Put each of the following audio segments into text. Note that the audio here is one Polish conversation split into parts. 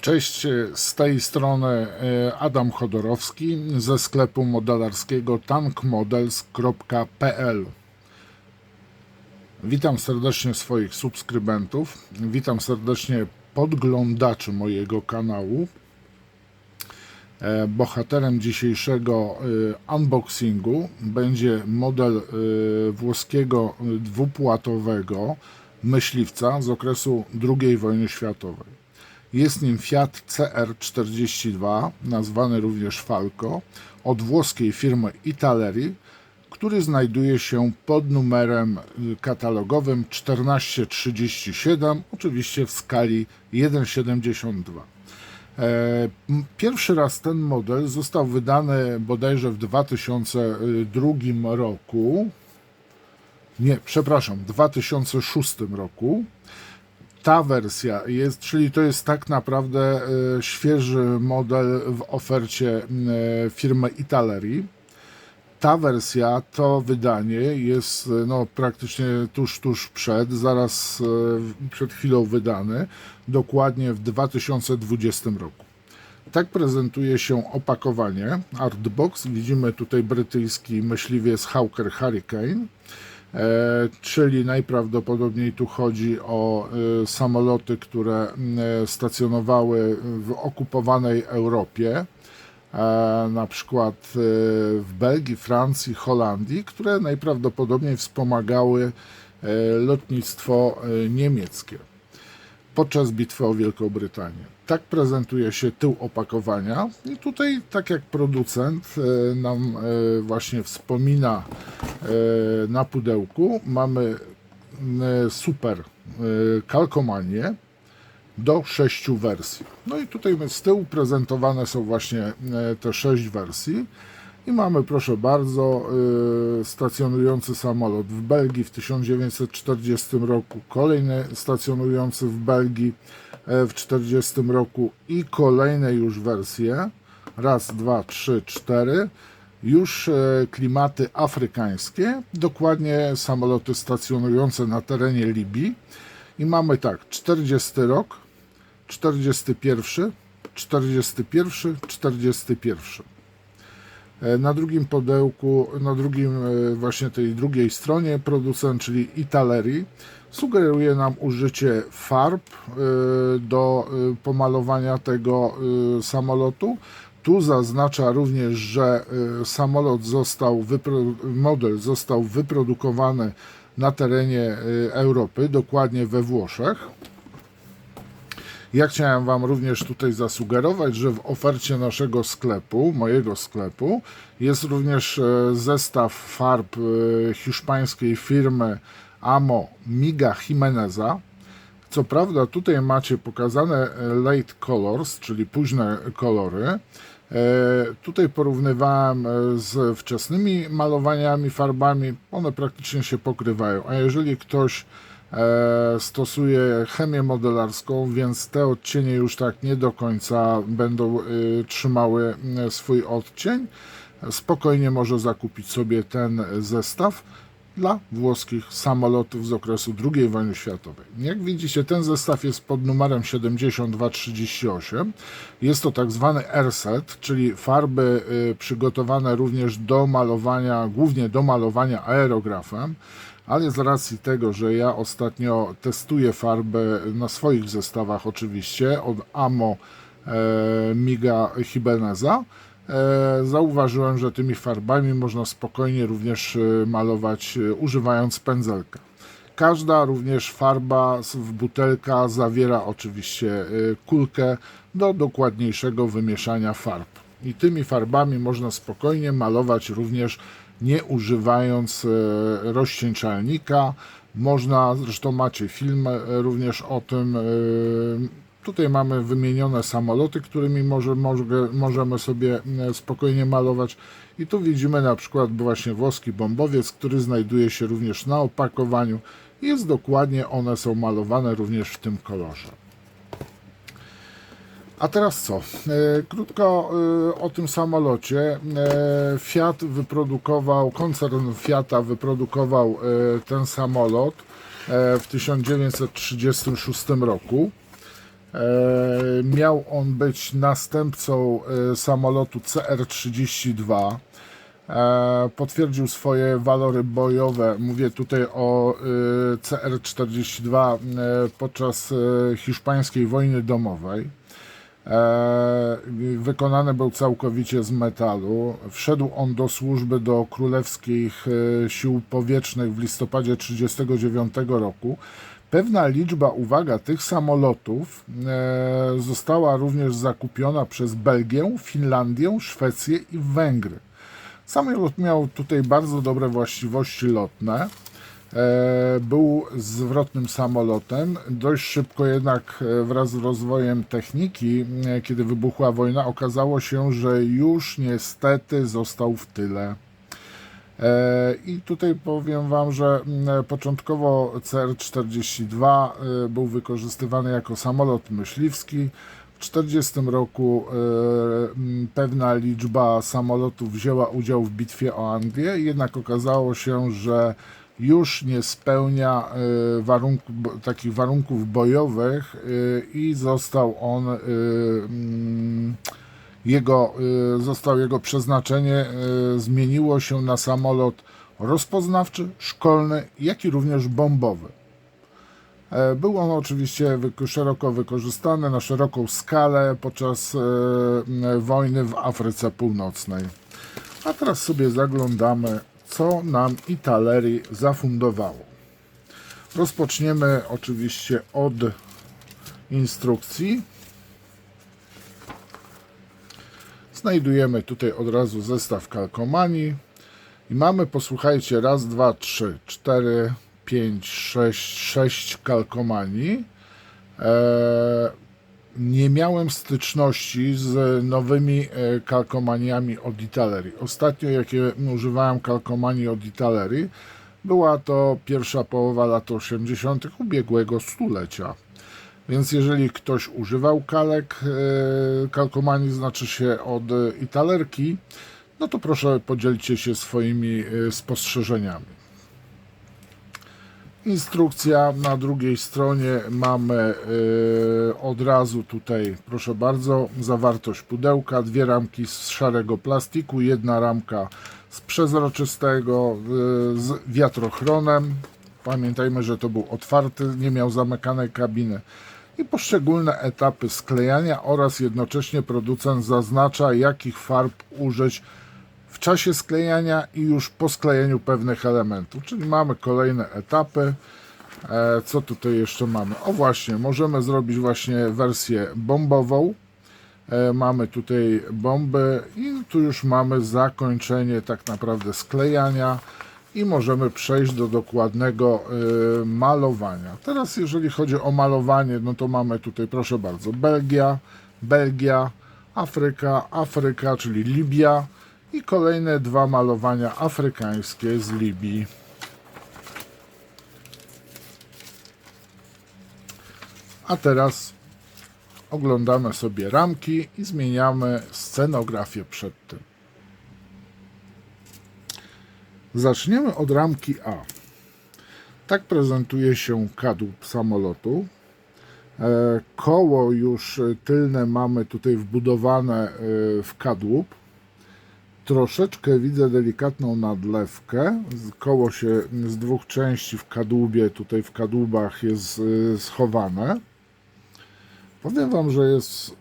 Cześć, z tej strony Adam Chodorowski ze sklepu modelarskiego tankmodels.pl. Witam serdecznie swoich subskrybentów, witam serdecznie podglądaczy mojego kanału. Bohaterem dzisiejszego unboxingu będzie model włoskiego dwupłatowego myśliwca z okresu II wojny światowej. Jest nim Fiat CR42, nazwany również Falco, od włoskiej firmy Italeri, który znajduje się pod numerem katalogowym 1437, oczywiście w skali 1,72. Pierwszy raz ten model został wydany bodajże w 2002 roku, w 2006 roku. Ta wersja jest, czyli to jest tak naprawdę świeży model w ofercie firmy Italeri. Ta wersja, to wydanie jest praktycznie tuż zaraz przed chwilą wydany, dokładnie w 2020 roku. Tak prezentuje się opakowanie, Artbox. Widzimy tutaj brytyjski myśliwiec Hawker Hurricane, czyli najprawdopodobniej tu chodzi o samoloty, które stacjonowały w okupowanej Europie, na przykład w Belgii, Francji, Holandii, które najprawdopodobniej wspomagały lotnictwo niemieckie podczas bitwy o Wielką Brytanię. Tak prezentuje się tył opakowania i tutaj, tak jak producent nam właśnie wspomina na pudełku, mamy super kalkomanię do 6 wersji. No i tutaj z tyłu prezentowane są właśnie te 6 wersji i mamy, proszę bardzo, stacjonujący samolot w Belgii w 1940 roku, kolejny stacjonujący w Belgii w 1940 roku i kolejne już wersje, raz, dwa, trzy, cztery, już klimaty afrykańskie, dokładnie samoloty stacjonujące na terenie Libii i mamy tak, 40 rok, 41, 41, 41. Na drugim pudełku, na drugim właśnie tej drugiej stronie producent, czyli Italeri, sugeruje nam użycie farb do pomalowania tego samolotu. Tu zaznacza również, że model został wyprodukowany na terenie Europy, dokładnie we Włoszech. Ja chciałem Wam również tutaj zasugerować, że w ofercie naszego sklepu, mojego sklepu, jest również zestaw farb hiszpańskiej firmy Amo Miga Jimeneza. Co prawda tutaj macie pokazane late colors, czyli późne kolory. Tutaj porównywałem z wczesnymi malowaniami, farbami, one praktycznie się pokrywają, a jeżeli ktoś stosuje chemię modelarską, więc te odcienie już tak nie do końca będą trzymały swój odcień, spokojnie może zakupić sobie ten zestaw dla włoskich samolotów z okresu II wojny światowej. Jak widzicie, ten zestaw jest pod numerem 7238. Jest to tak zwany airset, czyli farby przygotowane również do malowania, głównie do malowania aerografem, ale z racji tego, że ja ostatnio testuję farby na swoich zestawach oczywiście od Amo Miga Jimeneza, zauważyłem, że tymi farbami można spokojnie również malować używając pędzelka. Każda również farba w butelka zawiera oczywiście kulkę do dokładniejszego wymieszania farb. I tymi farbami można spokojnie malować również nie używając rozcieńczalnika. Można, zresztą macie film również o tym. Tutaj mamy wymienione samoloty, którymi możemy sobie spokojnie malować. I tu widzimy na przykład właśnie włoski bombowiec, który znajduje się również na opakowaniu. Jest dokładnie, one są malowane również w tym kolorze. A teraz co? Krótko o tym samolocie. Koncern Fiata wyprodukował ten samolot w 1936 roku. Miał on być następcą samolotu CR-32. Potwierdził swoje walory bojowe. Mówię tutaj o CR-42 podczas hiszpańskiej wojny domowej. Wykonany był całkowicie z metalu. Wszedł on do służby do Królewskich Sił Powietrznych w listopadzie 1939 roku. Pewna liczba, uwaga, tych samolotów została również zakupiona przez Belgię, Finlandię, Szwecję i Węgry. Samolot miał tutaj bardzo dobre właściwości lotne. Był zwrotnym samolotem. Dość szybko jednak wraz z rozwojem techniki, kiedy wybuchła wojna, okazało się, że już niestety został w tyle. I tutaj powiem Wam, że początkowo CR-42 był wykorzystywany jako samolot myśliwski. W 1940 roku pewna liczba samolotów wzięła udział w bitwie o Anglię, jednak okazało się, że już nie spełnia takich warunków bojowych i został on jego przeznaczenie zmieniło się na samolot rozpoznawczy, szkolny, jak i również bombowy. Był on oczywiście szeroko wykorzystany na szeroką skalę podczas wojny w Afryce Północnej. A teraz sobie zaglądamy, co nam Italeri zafundowało. Rozpoczniemy oczywiście od instrukcji. Znajdujemy tutaj od razu zestaw kalkomanii i mamy, posłuchajcie, raz, dwa, trzy, 4, 5, 6 kalkomanii. Nie miałem styczności z nowymi kalkomaniami od Italeri. Ostatnio, jakie używałem kalkomanii od Italeri, była to pierwsza połowa lat 80. ubiegłego stulecia. Więc jeżeli ktoś używał kalkomanii, znaczy się od Italerki, no to proszę podzielcie się swoimi spostrzeżeniami. Instrukcja na drugiej stronie mamy od razu tutaj, proszę bardzo, zawartość pudełka, 2 ramki z szarego plastiku, 1 ramka z przezroczystego z wiatrochronem. Pamiętajmy, że to był otwarty, nie miał zamykanej kabiny. I poszczególne etapy sklejania oraz jednocześnie producent zaznacza, jakich farb użyć w czasie sklejania i już po sklejeniu pewnych elementów. Czyli mamy kolejne etapy. Co tutaj jeszcze mamy? O właśnie, możemy zrobić właśnie wersję bombową. Mamy tutaj bomby i tu już mamy zakończenie tak naprawdę sklejania i możemy przejść do dokładnego malowania. Teraz jeżeli chodzi o malowanie, no to mamy tutaj, proszę bardzo, Belgia, Afryka, czyli Libia i kolejne 2 malowania afrykańskie z Libii. A teraz oglądamy sobie ramki i zmieniamy scenografię przed tym. Zaczniemy od ramki A. Tak prezentuje się kadłub samolotu. Koło już tylne mamy tutaj wbudowane w kadłub. Troszeczkę widzę delikatną nadlewkę. Koło się z 2 części w kadłubie, tutaj w kadłubach jest schowane. Powiem Wam, że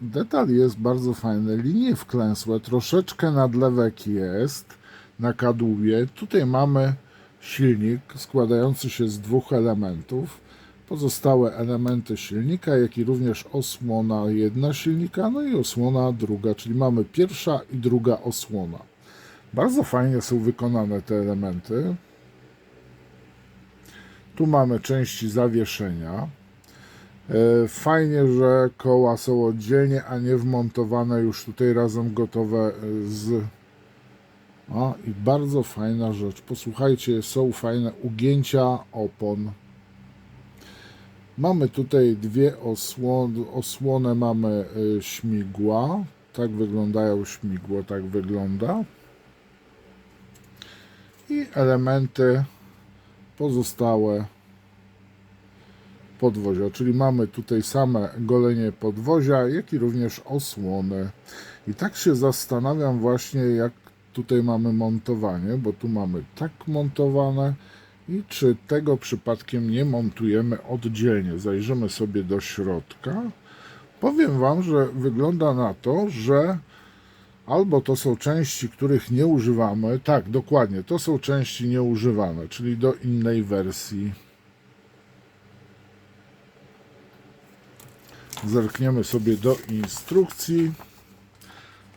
detal jest bardzo fajny. Linie wklęsłe, troszeczkę nadlewek jest na kadłubie. Tutaj mamy silnik składający się z 2 elementów. Pozostałe elementy silnika, jak i również osłona jedna silnika, no i osłona druga, czyli mamy pierwsza i druga osłona. Bardzo fajnie są wykonane te elementy. Tu mamy części zawieszenia. Fajnie, że koła są oddzielnie, a nie wmontowane już tutaj razem gotowe z... I bardzo fajna rzecz. Posłuchajcie, są fajne ugięcia opon. Mamy tutaj 2 osłony, mamy śmigła. Tak wyglądają śmigło, tak wygląda. podwozia, czyli mamy tutaj same golenie podwozia, jak i również osłony. I tak się zastanawiam właśnie, jak tutaj mamy montowanie, bo tu mamy tak montowane i czy tego przypadkiem nie montujemy oddzielnie. Zajrzymy sobie do środka. Powiem Wam, że wygląda na to, że albo to są części, których nie używamy. Tak, dokładnie, to są części nieużywane, czyli do innej wersji. Zerkniemy sobie do instrukcji.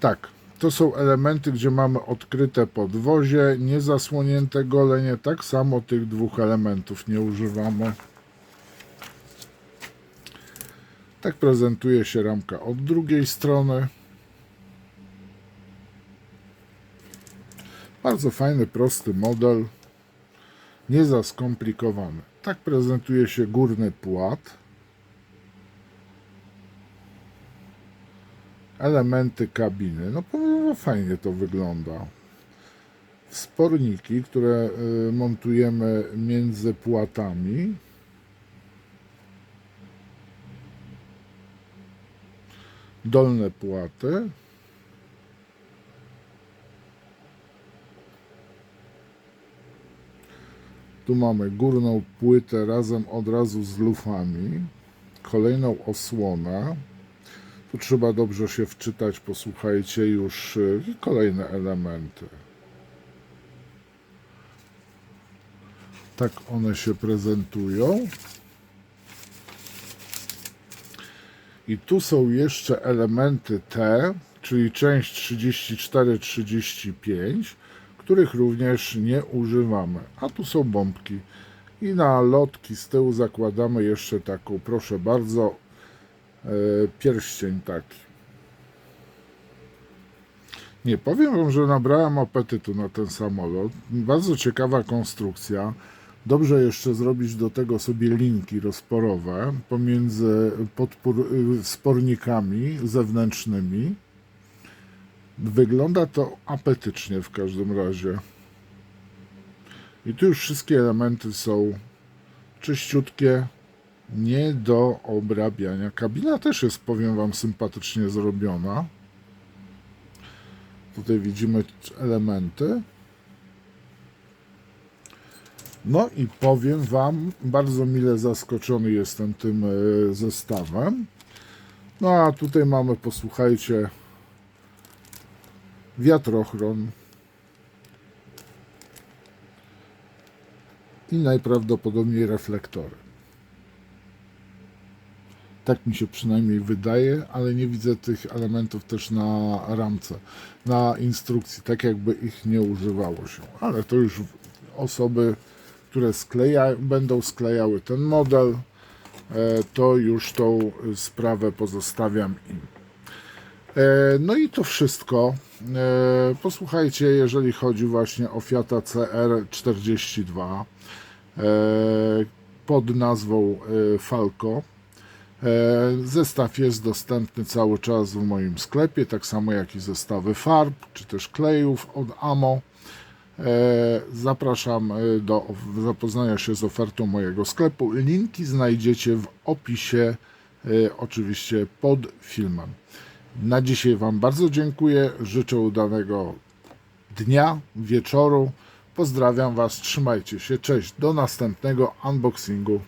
Tak, to są elementy, gdzie mamy odkryte podwozie, niezasłonięte golenie. Tak samo tych dwóch elementów nie używamy. Tak prezentuje się ramka od drugiej strony. Bardzo fajny, prosty model, nie za skomplikowany. Tak prezentuje się górny płat. Elementy kabiny. No powiem, fajnie to wygląda. Wsporniki, które montujemy między płatami. Dolne płaty. Tu mamy górną płytę razem od razu z lufami. Kolejną osłonę. Tu trzeba dobrze się wczytać, posłuchajcie już kolejne elementy. Tak one się prezentują. I tu są jeszcze elementy T, czyli część 34-35, których również nie używamy. A tu są bombki. I na lotki z tyłu zakładamy jeszcze taką, proszę bardzo, pierścień taki. Nie powiem Wam, że nabrałem apetytu na ten samolot. Bardzo ciekawa konstrukcja. Dobrze jeszcze zrobić do tego sobie linki rozporowe pomiędzy spornikami zewnętrznymi. Wygląda to apetycznie w każdym razie. I tu już wszystkie elementy są czyściutkie, nie do obrabiania. Kabina też jest, powiem Wam, sympatycznie zrobiona. Tutaj widzimy elementy. No i powiem Wam, bardzo mile zaskoczony jestem tym zestawem. No a tutaj mamy, posłuchajcie, wiatrochron i najprawdopodobniej reflektory. Tak mi się przynajmniej wydaje, ale nie widzę tych elementów też na ramce, na instrukcji, tak jakby ich nie używało się. Ale to już osoby, które będą sklejały ten model, to już tą sprawę pozostawiam im. No i to wszystko. Posłuchajcie, jeżeli chodzi właśnie o Fiata CR42 pod nazwą Falco. Zestaw jest dostępny cały czas w moim sklepie, tak samo jak i zestawy farb, czy też klejów od AMO. Zapraszam do zapoznania się z ofertą mojego sklepu. Linki znajdziecie w opisie, oczywiście pod filmem. Na dzisiaj Wam bardzo dziękuję, życzę udanego dnia, wieczoru. Pozdrawiam Was, trzymajcie się, cześć, do następnego unboxingu.